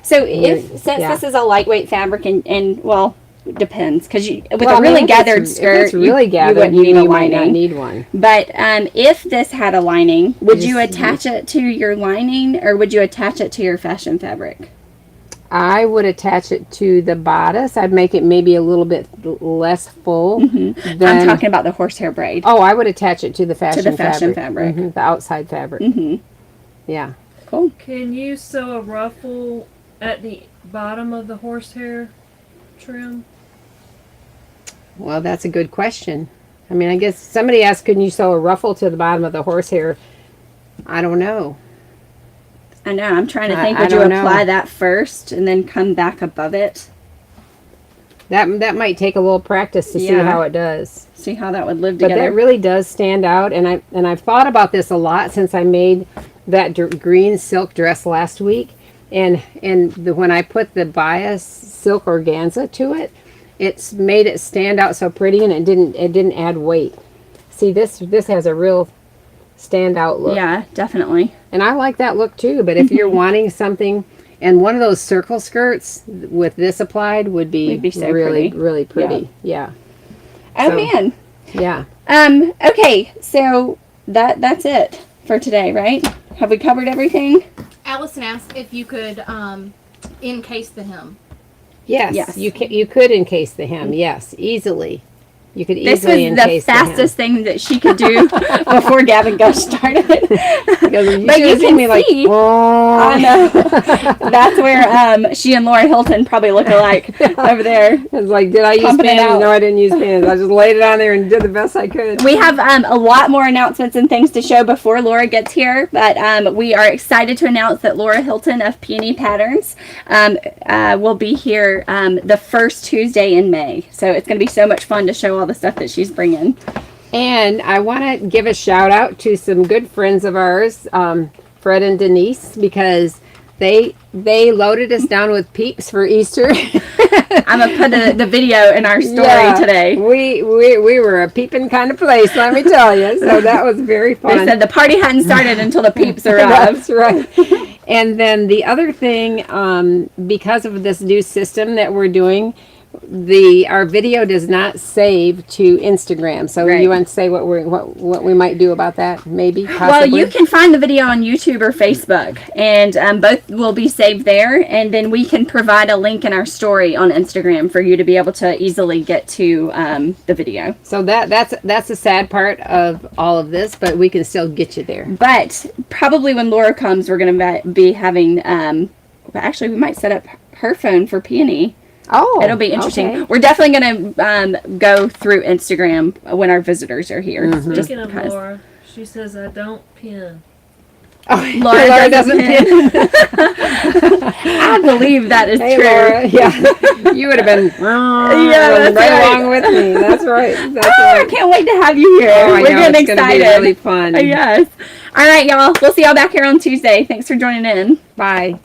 Speaker 2: So since this is a lightweight fabric and well, it depends because with a really gathered skirt,
Speaker 1: if it's really gathered,
Speaker 2: you
Speaker 1: you might not need one.
Speaker 2: But if this had a lining, would you attach it to your lining or would you attach it to your fashion fabric?
Speaker 1: I would attach it to the bodice. I'd make it maybe a little bit less full.
Speaker 2: Mm-hmm. I'm talking about the horsehair braid.
Speaker 1: Oh, I would attach it to the fashion
Speaker 2: fabric.
Speaker 1: Mm-hmm. The outside fabric.
Speaker 2: Mm-hmm.
Speaker 1: Yeah.
Speaker 2: Cool.
Speaker 4: Can you sew a ruffle at the bottom of the horsehair trim?
Speaker 1: Well, that's a good question. I mean, I guess somebody asked, can you sew a ruffle to the bottom of the horsehair? I don't know.
Speaker 2: I know. I'm trying to think. Would you apply that first and then come back above it?
Speaker 1: That might take a little practice to see how it does.
Speaker 2: See how that would live together.
Speaker 1: But that really does stand out, and I've thought about this a lot since I made that green silk dress last week, and when I put the bias silk organza to it, it's made it stand out so pretty, and it didn't add weight. See, this has a real standout look.
Speaker 2: Yeah, definitely.
Speaker 1: And I like that look too. But if you're wanting something, and one of those circle skirts with this applied would be so really pretty. Really pretty. Yeah.
Speaker 2: Oh man.
Speaker 1: Yeah.
Speaker 2: Okay, so that's it for today, right? Have we covered everything?
Speaker 3: Allison asked if you could encase the hem.
Speaker 1: Yes. You could encase the hem. Yes, easily. You could easily encase the hem.
Speaker 2: This was the fastest thing that she could do before Gavin Gush started. But you can see, like, I know. That's where she and Laura Hilton probably look alike over there.
Speaker 1: It's like, did I use pins? No, I didn't use pins. I just laid it on there and did the best I could.
Speaker 2: We have a lot more announcements and things to show before Laura gets here, but we are excited to announce that Laura Hilton of Peony Patterns will be here the first Tuesday in May. So it's going to be so much fun to show all the stuff that she's bringing.
Speaker 1: And I want to give a shout out to some good friends of ours, Fred and Denise, because they loaded us down with peeps for Easter.
Speaker 2: I'm gonna put the video in our story today.
Speaker 1: We were a peeping kind of place, let me tell you. So that was very fun.
Speaker 2: They said the party hadn't started until the peeps arrived.
Speaker 1: That's right. And then the other thing, because of this new system that we're doing, our video does not save to Instagram. So you want to say what we might do about that? Maybe. Possibly?
Speaker 2: Well, you can find the video on YouTube or Facebook, and both will be saved there. And then we can provide a link in our story on Instagram for you to be able to easily get to the video.
Speaker 1: So that's the sad part of all of this, but we can still get you there.
Speaker 2: But probably when Laura comes, we're going to be having. Actually, we might set up her phone for Peony.
Speaker 1: Oh,
Speaker 2: it'll be interesting.
Speaker 1: Okay.
Speaker 2: We're definitely going to go through Instagram when our visitors are here.
Speaker 1: Mm-hmm.
Speaker 4: Speaking of Laura, she says I don't pin.
Speaker 1: Oh,
Speaker 2: Laura doesn't pin. I believe that is true.
Speaker 1: Laura, yeah, you would have been along with me. That's right.
Speaker 2: I can't wait to have you here.
Speaker 1: Oh,
Speaker 2: We're getting excited.
Speaker 1: Be really fun.
Speaker 2: Yes. All right, y'all. We'll see y'all back here on Tuesday. Thanks for joining in.
Speaker 1: Bye.